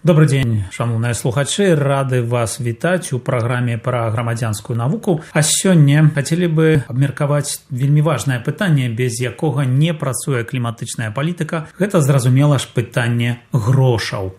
Добрый дзень, шановныя слухачы, рады вас вітаць у праграме пра грамадзянскую навуку. А сёння хацелі бы абмеркаваць вельмі важнае пытанне, без якога не працуе кліматычная палітыка. Гэта, зразумела ж, пытанне грошаў.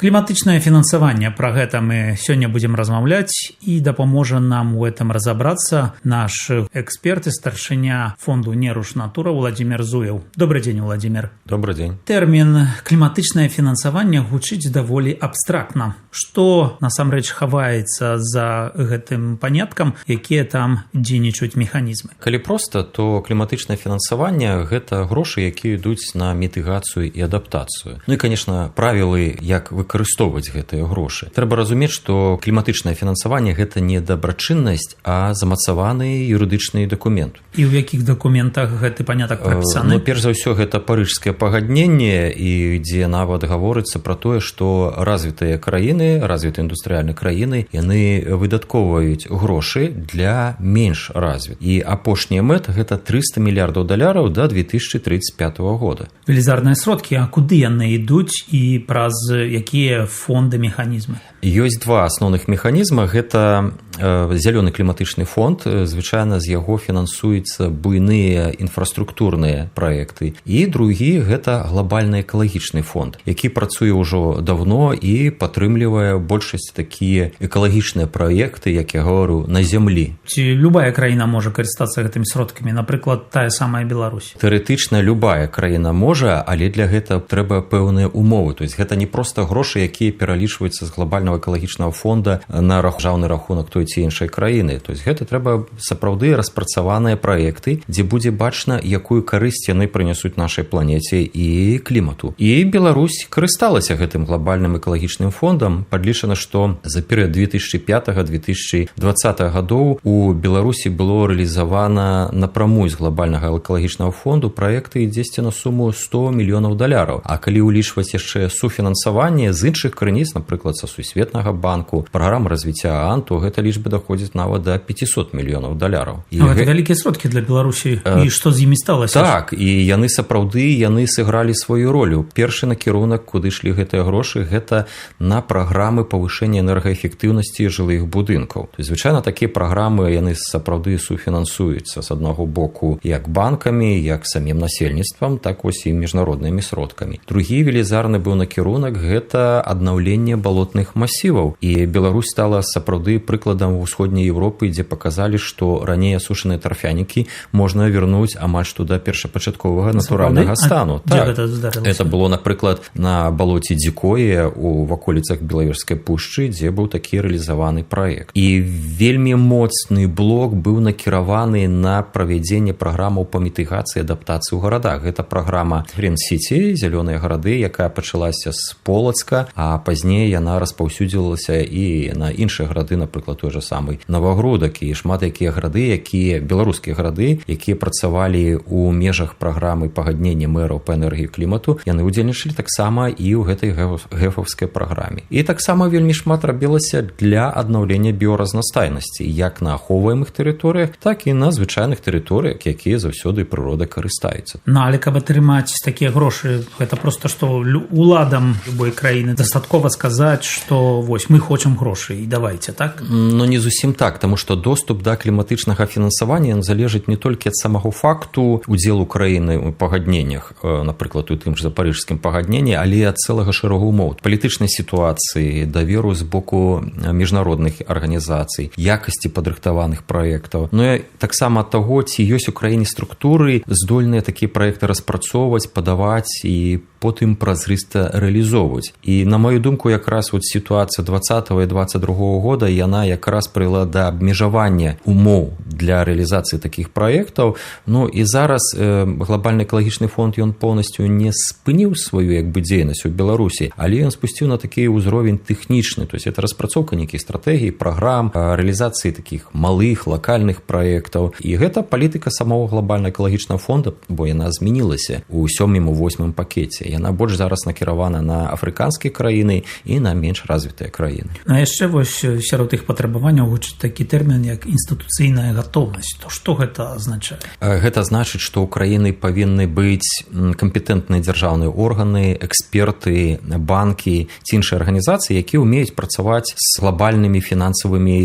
Кліматычнае фінансаванне, пра гэта мы сёння будзем размаўляць, і дапаможа нам у этом разабрацца наш эксперт і старшыня фонду «Неруш Натура» Владимир Зуев. Добрый дзень, Владимир. Добрый дзень. Тэрмін кліматычнае фінансаванне гучыць даволі абстрактна. Што насамрэч хаваецца за гэтым паняткам, якія там дзейнічаюць механізмы? Калі проста, то кліматычнае фінансаванне – гэта грошы, якія ідуць на мітыгацыю і адаптацыю. Ну і, конечно, правілы, як выкарыстоўваць гэтыя грошы. Трэба разумець, што кліматычнае фінансаванне – гэта не дабрачыннасць, а замацаваны юрыдычны дакумент. І ў якіх дакументах гэты панятак прапісаны? Ну, перш за ўсё, гэта парыжскае пагадненне, і дзе нават гаворыцца пра тое, што развітыя краіны, развітыя індустрыяльныя краіны, яны выдаткоўваюць грошы для менш развіт. І апошняя мэта – гэта $300 мільярдаў да 2035 года. Велізарныя сродкі, а куды яны ідуць і праз якія фонды, механізмы? Ёсць два асноўных механізма. Гэта зялёны кліматычны фонд, звычайна з яго фінансуюцца буйныя інфраструктурныя праекты. І другі – гэта глобальны экалагічны фонд, які працуе ўжо давно і падтрымлівае большасць такія экалагічныя праекты, як я говорю, на зямлі. Ці любая краіна можа карыстацца гэтымі сродкамі, напрыклад, тая самая Беларусь? Тэарэтычна любая краіна можа, але для гэта трэба пэўныя умовы. То есть гэта не проста грошы, якія пералічваюцца з глобальнага экалагічнага фонда на дзяржаўны рахунак той ці іншай краіны. То есть гэта трэба сапраўды распрацаваныя праекты, дзе будзе бачна, якую карысць яны прынясуць нашай планеце і клімату. І Беларусь карысталася гэтым глобальным экалагічным фондам. Падлічана, што за перыяд 2005-2020 гадоў у Беларусі было рэалізавана напраму з глобальнага экалагічнага фонду праекты дзесьці на суму $100 мільёнаў. А калі ўлічваць яшчэ суфінансаванне з іншых крыніц, напрыклад, са Сусветнага банку, праграм развіцця ААН, то гэта лічба даходзіць нават да $500 мільёнаў. Гэта вялікія сродкі для Беларусі. І што з імі сталася? Так, і яны сапраўды сыгралі сваю ролю. Першы накірунак, куды ішлі гэтыя грошы, гэта на праграмы павышэння энергаэфектыўнасці жылых будынкаў. То есть, звычайна, такія праграмы яны сапраўды суфінансуюцца з аднаго боку як банкамі, як самім насельніцтвам, так вось і міжнароднымі сродкамі. Другі велізарны быў накірунак – гэта аднаўленне балотных масіваў. І Беларусь стала сапраўды прыкладам ўсходняй Европы, дзе паказалі, што раней асушаныя тарфянікі можна вярнуць амаль што да першапачатковага натуральнага стану. Так, это было, напрыклад, на балоце Дзікое у ваколіцах Белавежскай пушчы, дзе быў такі рэалізаваны праект. І вельмі моцны блок быў накіраваны на правядзенне праграмаў па мітыгацыі і адаптацыі ў гарадах. Гэта праграма Green City, зялёныя гарады, якая пачалася з Полацка, а пазней яна распаўсюдзілася і на іншыя гарады, напрыклад, той жа самы Новагрудак і шмат якія гарады, беларускія гарады, якія працавалі ў межах праграмы пагаднення мэраў па энергіі клімату, яны ўдзельнічалі таксама і ў гэтай гэфаўскай праграме. І таксама вельмі шмат рабілася для аднаўлення біоразнастайнасці, як на ахоўваемых тэрыторыях, так і на звычайных тэрыторыях, якія заўсёды прырода карыстаюцца. Але каб атрымаць такія грошы, гэта проста, што уладам любой краіны дастаткова сказаць, што вось мы хочам грошы і давайце, так? Ну, не зусім так, таму што доступ да кліматычнага фінансавання залежыць не толькі ад самого факту удзелу краіны ў пагадненнях, напрыклад, у тым жа парыжскім пагадненні, але ад цэлага шэрагу умоў, палітычнай сітуацыі, даверу з боку міжнародных арганізацый, якасці падрыхтаваных праектаў. Ну і таксама ад таго, ці ёсць у краіне структуры, здольныя такія праекты распрацоўваць, падаваць і потым празрыста рэалізоўваць. І, на маю думку, якраз вот сітуацыя 20 і 22 года, яна якраз прывяла да абмежавання умоў для рэалізацыі такіх праектаў. Ну і зараз глобальны экалагічны фонд, ён поўнасцю не спыніў сваю дзейнасць у Беларусі, але ён спусціў на такі ўзровень тэхнічны. То есть это распрацоўка нейкіх стратэгій, праграм, рэалізацыі такіх малых, лакальных праектаў. І гэта палітыка самого глобальнага экалагічнага фонда, бо яна змянілася ў 7-м, у 8-м пакеце. Яна больш зараз накіравана на афрыканскія краіны і на менш развітыя краіны. А яшчэ вось сярод іх патрэбаванняў абмеркавання гучыць такі тэрмін, як інстытуцыйная гатоўнасць. То што гэта азначае? Гэта значыць, што ў краіны павінны быць кампетэнтныя дзяржаўныя органы, эксперты, банкі ці іншыя арганізацыі, якія ўмеюць працаваць з глобальнымі фінансавымі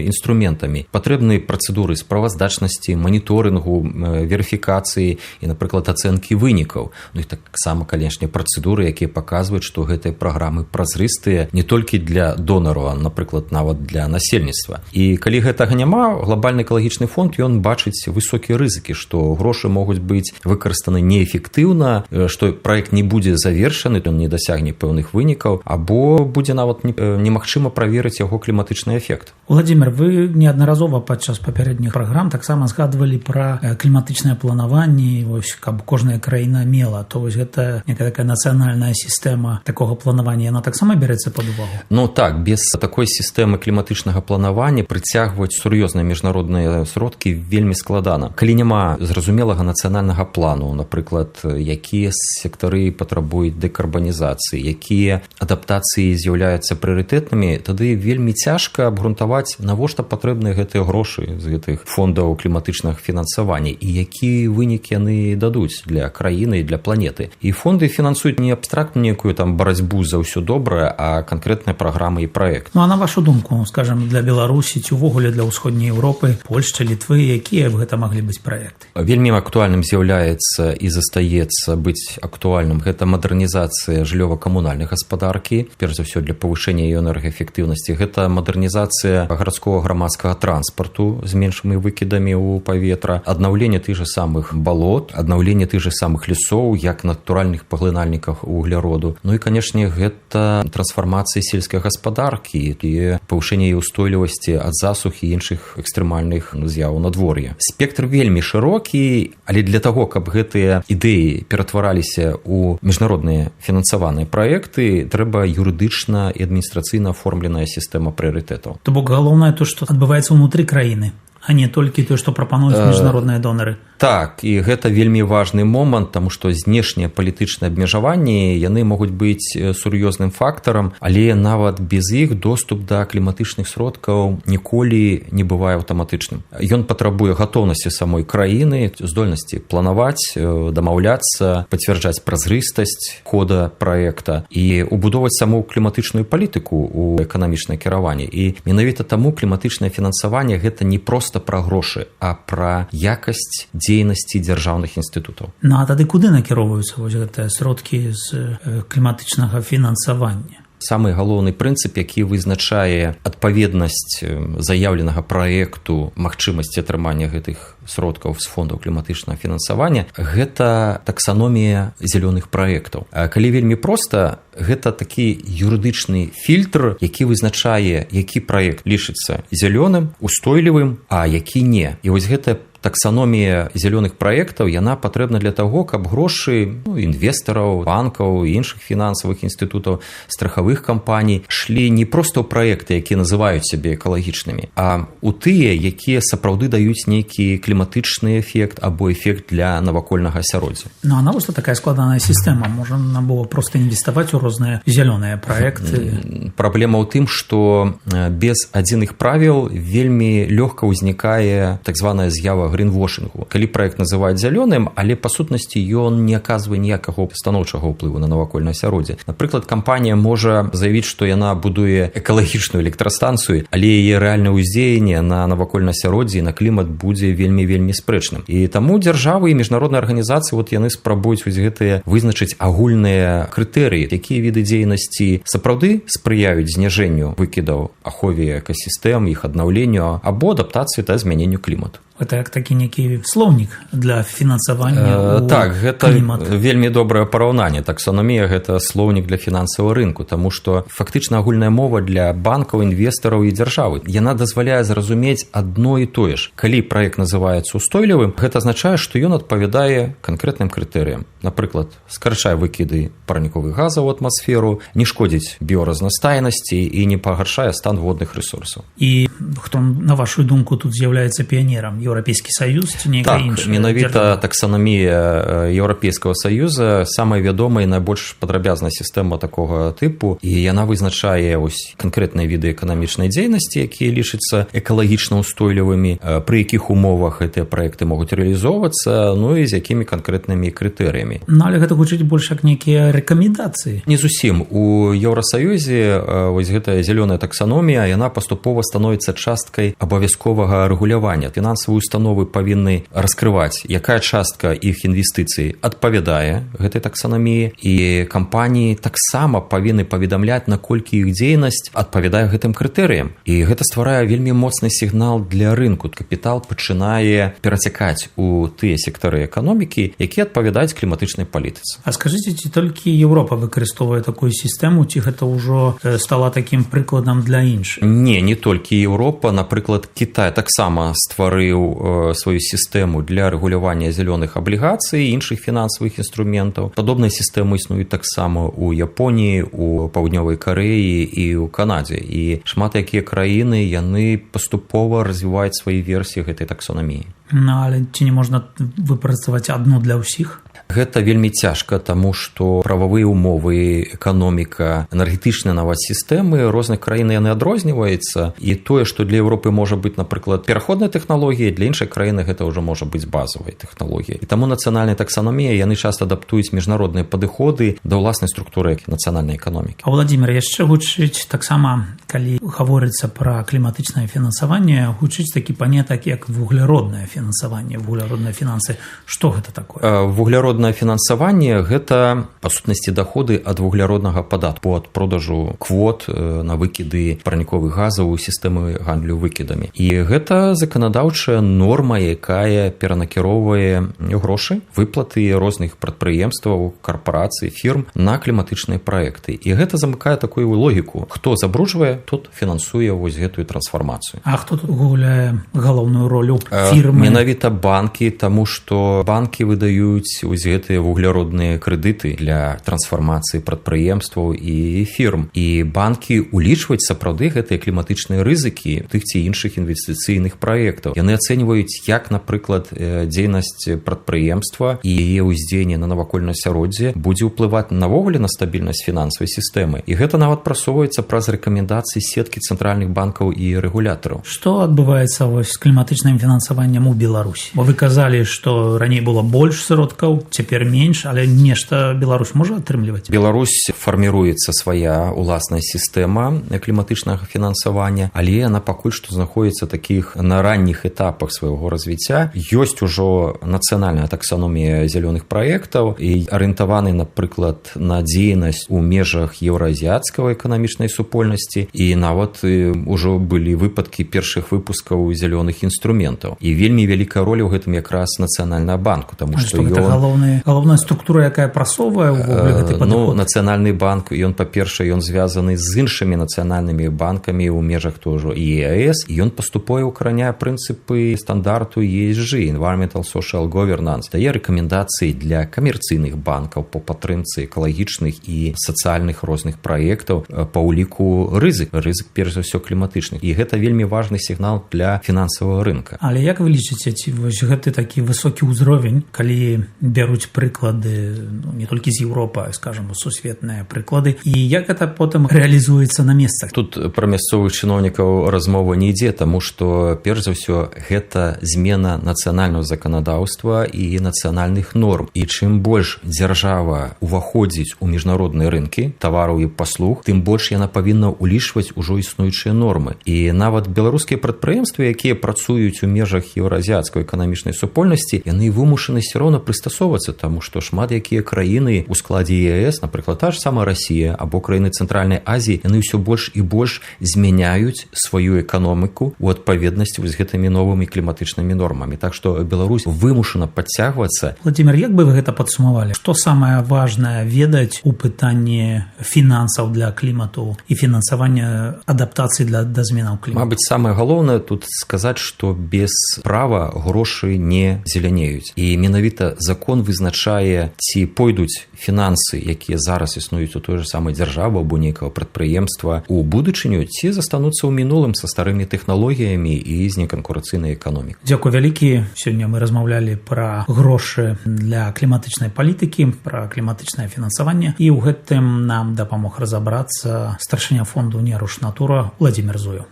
інструментамі. Патрэбны працэдуры справаздачнасці, маніторынгу, верыфікацыі і, напрыклад, ацэнкі вынікаў. Ну і таксама, канешне, працэдуры, якія паказваюць, што гэтыя праграмы празрыстыя не толькі для донару, а, напрыклад, нават для насельніцтва. І калі гэтага няма, глобальны экалагічны фонд, ён бачыць высокія рызыкі, што грошы могуць быць выкарыстаны неэфектыўна, што праект не будзе завершаны, ён не дасягне пэўных вынікаў, або будзе нават немагчыма праверыць яго кліматычны эфект. Владимир, вы неаднаразова падчас папярэдніх праграм таксама згадвалі пра кліматычнае планаванне, вось, каб кожная краіна мела, то вось гэта некая такая нацыянальная сістэма такога планавання, яна таксама бярэцца пад увагу? Ну так, без такой сістэмы кліматычнага планавання прыцягваць сур'ёзныя міжнародныя сродкі вельмі складана. Калі няма зразумелага нацыянальнага плану, напрыклад, якія сектары патрабуюць дэкарбанізацыі, якія адаптацыі з'яўляюцца прыярытэтнымі, тады вельмі цяжка абгрунтаваць, навошта патрэбныя гэтыя грошы з гэтых фондаў кліматычнага фінансавання і які вынік яны дадуць для краіны і для планеты. І фонды фінансуюць не абстрактную некую там барацьбу за ўсё добрае, а канкрэтныя праграмы і праект. Ну а на вашу думку, скажем, для Беларусі ці увогуле для ўсходняй Еўропы, Польшчы, Літвы, якія б гэта маглі быць праекты? Вельмі актуальным з'яўляецца і застаецца быць актуальным гэта мадэрнізацыя жыллёва-камунальнай гаспадаркі, перш за ўсё для павышэння яе энергаэфектыўнасці. Гэта мадэрнізацыя гарадскога грамадскага транспарту з меншымі выкідамі ў паветра, аднаўленне тых жа самых балот, аднаўленне тых жа самых лесоў, як натуральных паглынальніках вугляроду. Ну і, канешне, гэта трансфармацыя сельскай гаспадаркі і павышэнне яе ўстойлівасці ад засух і іншых экстрэмальных з'яў надвор'я. Спектр вельмі шырокі, але для таго, каб гэтыя ідэі ператвараліся ў міжнародныя фінансаваныя праекты, трэба юрыдычна і адміністрацыйна аформленая сістэма прыярытэтаў. То бок галоўнае то, што адбываецца ўнутры краіны, а не толькі тое, што прапануюць міжнародныя донары. Так, і гэта вельмі важны момант, таму што знешнія палітычныя абмежаванні, яны могуць быць сур'ёзным фактарам, але нават без іх доступ да кліматычных сродкаў ніколі не бывае аўтаматычным. Ён патрабуе гатоўнасці самой краіны, здольнасці планаваць, дамаўляцца, пацвярджаць празрыстасць кода праекта і ўбудоўваць саму кліматычную палітыку ў эканамічнае кіраванне. І менавіта таму кліматычнае фінансаванне гэта не проста пра грошы, а пра якасць дзейнасці дзяржаўных інстытутаў. Ну а тады куды накіроўваюцца вось гэтыя сродкі з кліматычнага фінансавання? Самы галоўны прынцып, які вызначае адпаведнасць заяўленага праекту магчымасці атрымання гэтых сродкаў з фондаў кліматычнага фінансавання, гэта таксаномія зялёных праектаў. Калі вельмі проста, гэта такі юрыдычны фільтр, які вызначае, які праект лічыцца зялёным, устойлівым, а які не. І вось гэта таксаномія зялёных праектаў, яна патрэбна для таго, каб грошы інвестараў, банкаў і іншых фінансавых інстытутаў, страхавых кампаній шлі не проста ў праекты, якія называюць сябе экалагічнымі, а ў тыя, якія сапраўды даюць нейкі кліматычны эфект або эфект для навакольнага асяроддзя. Ну а навошта такая складаная сістэма? Можна было проста інвеставаць у розныя зялёныя праекты? Праблема ў тым, што без адзіных правіл вельмі лёгка ўзнікае так званая з'ява гринвошингу. Калі праект называюць зялёным, але па сутнасці ён не аказвае ніякага станоўчага ўплыву на навакольнае асяроддзе. Напрыклад, кампанія можа заявіць, што яна будуе экалагічную электрастанцыю, але яе рэальнае ўздзеянне на навакольнае асяроддзе і на клімат будзе вельмі спрэчным. І таму дзяржавы і міжнародныя арганізацыі яны спрабуюць гэтыя вызначыць агульныя крытэрыі, якія віды дзейнасці сапраўды спрыяюць зніжэнню выкідаў, ахове экасістэм, іх аднаўленню або адаптацыі та змяненню клімату. Гэта як такі нейкі слоўнік для фінансавання так, гэта клімат. Вельмі добрае параўнанне. Таксаномія гэта слоўнік для фінансавага рынку, таму што фактычна агульная мова для банкаў, інвестараў і дзяржавы. Яна дазваляе зразумець адно і тое ж. Калі праект называецца устойлівым, гэта азначае, што ён адпавядае канкрэтным крытэрыям. Напрыклад, скарачае выкіды парніковых газаў у атмасферу, не шкодзіць біоразнастайнасці і не пагаршае стан водных рэсурсаў. І хто, на вашу думку, тут з'яўляецца піянерам? Еўрапейскі саюз ці нейкая іншая? Так, менавіта таксанамія Еўрапейскага саюза самая вядомая і найбольш падрабязная сістэма такога тыпу, і яна вызначае канкрэтныя віды эканамічнай дзейнасці, якія лічацца экалагічна ўстойлівымі, пры якіх умовах гэтыя праекты могуць рэалізоўвацца, ну і з якімі канкрэтнымі крытэрыямі. Ну, але гэта гучыць больш як нейкія рэкамендацыі. Не зусім. У Еўрасаюзе гэтая зялёная таксаномія, яна паступова становіцца часткай абавязковага рэгулявання. Фінансавыя установы павінны раскрываць, якая частка іх інвестыцый адпавядае гэтай таксаноміі, і кампаніі таксама павінны паведамляць, наколькі іх дзейнасць адпавядае гэтым крытэрыям. І гэта стварае вельмі моцны сігнал для рынку. Капітал пачынае перацякаць у тыя сектары эканомікі, якія адпавядаюць кліматычнай палітыцы. А скажыце, ці толькі Еўропа выкарыстоўвае такую сістэму, ці гэта ўжо стала такім прыкладам для іншых? Не толькі Еўропа. Напрыклад, Кітай таксама стварыў сваю сістэму для рэгулявання зялёных аблігацый і іншых фінансавых інструментаў. Падобныя сістэмы існуюць таксама у Японіі, у Паўднёвай Карэі і ў Канадзе. І шмат якія краіны, яны паступова развіваюць свае версіі гэтай таксаноміі. Ну, але ці не можна выпрацаваць адну для ўсіх? Гэта вельмі цяжка, таму што прававыя ўмовы, эканоміка, энергетычныя нават сістэмы розных краін яны адрозніваюцца, і тое, што для Еўропы можа быць, напрыклад, пераходная тэхналогія, для іншай краіны гэта ўжо можа быць базавай тэхналогіяй. І таму нацыянальная таксаномія, яны часта адаптуюць міжнародныя падыходы да ўласнай структуры нацыянальнай эканомікі. А Владзімир, яшчэ гучыць таксама, калі гаворыцца пра кліматычнае фінансаванне, гучыць такі панятак, як вугляроднае фінансаванне, вугляродныя фінансы. Што гэта такое? Вугляроднае фінансаванне – гэта, па сутнасці, даходы ад вугляроднага падатку, ад продажу квот на выкіды парніковых газаў у сістэмы гандлю выкідамі. І гэта заканадаўчая норма, якая перанакіроўвае грошы, выплаты розных прадпрыемстваў, карпорацый, фірм на кліматычныя праекты. І гэта замыкае такую логіку. Хто забруджвае, тот фінансуе гэтую трансфармацыю. А хто тут гуляе галоўную ролю? Фірмы? Менавіта банкі, таму што банкі выдаюць гэтыя вугляродныя крэдыты для трансфармацыі прадпрыемстваў і фірм. І банкі улічваюць сапраўды гэтыя кліматычныя рызыкі тых ці іншых інвестыцыйных праектаў. Яны ацэньваюць, як, напрыклад, дзейнасць прадпрыемства і яе ўздзеянне на навакольнае асяроддзе будзе ўплываць навогуле на стабільнасць фінансавай сістэмы. І гэта нават прасоўваецца праз рэкамендацыі сеткі цэнтральных банкаў і рэгулятараў. Што адбываецца з кліматычным фінансаваннем у Беларусі? Бо вы казалі, што раней было больш сродкаў, цяпер менш, але нешта Беларусь можа атрымліваць? Беларусь фарміруецца свая ўласная сістэма кліматычнага фінансавання, але яна пакуль што знаходзіцца такіх на ранніх этапах свайго развіцця. Ёсць ужо нацыянальная таксаномія зялёных праектаў і арыентаваны, напрыклад, на дзейнасць у межах еўраазіяцкай эканамічнай супольнасці, і нават ужо былі выпадкі першых выпускаў зялёных інструментаў. І вельмі вялікая роля ў гэтым якраз нацыянальнага банку, таму што галоўная структура, якая прасоўвае ўвогуле гэты падыход? Нацыянальны банк, ён, па-першае, ён звязаны з іншымі нацыянальнымі банкамі ў межах тоже ЕАЭС, і ён паступова укараняе прынцыпы стандарту ESG, Environmental Social Governance, дае рэкамендацыі для камерцыйных банкаў по падтрымцы экалагічных і сацыяльных розных праектаў па ўліку рызык, перш за ўсё кліматычных. І гэта вельмі важны сігнал для фінансавага рынка. Але як вы лічыце, ці гэты такі высокі ўзровень, калі бяруць прыклады не толькі з Еўропы, скажам, сусветныя прыклады, і як гэта потым рэалізуецца на месцах? Тут пра мясцовых чыноўнікаў размова не ідзе, таму што перш за ўсё гэта змена нацыянальнага заканадаўства і нацыянальных норм. І чым больш дзяржава уваходзіць у міжнародныя рынкі тавараў і паслуг, тым больш яна павінна ўлічваць ужо існуючыя нормы. І нават беларускія прадпрыемствы, якія працуюць у межах еўраазіяцкай эканамічнай супольнасці, яны вымушаны ўсё роўна прыстасоўвацца, таму што шмат якія краіны ў складзе ЕАЭС, напрыклад, та ж самая Расія або краіны Цэнтральнай Азіі, яны ўсё больш і больш змяняюць сваю эканоміку ў адпаведнасці з гэтымі новымі кліматычнымі нормамі. Так што Беларусь вымушана падцягвацца. Владзімир, як бы вы гэта падсумавалі? Што самае важнае ведаць у пытанні фінансаў для клімату і фінансавання плане адаптацыі да зменаў клімату? Мабыць, самае галоўнае тут сказаць, што без права грошы не зелянеюць. І менавіта закон вызначае, ці пойдуць фінансы, якія зараз існуюць у той же самай дзяржавы або нейкага прадпрыемства у будучыню, ці застануцца ў мінулым са старымі тэхналогіямі і з неканкурэнцыйнай эканомікай. Дзякуй вялікі. Сёння мы размаўлялі пра грошы для кліматычнай палітыкі, пра кліматычнае фінансаванне, і ў гэтым нам дапамог разабрацца старшыня фонду «Неруш Натура» Владимир Зуев.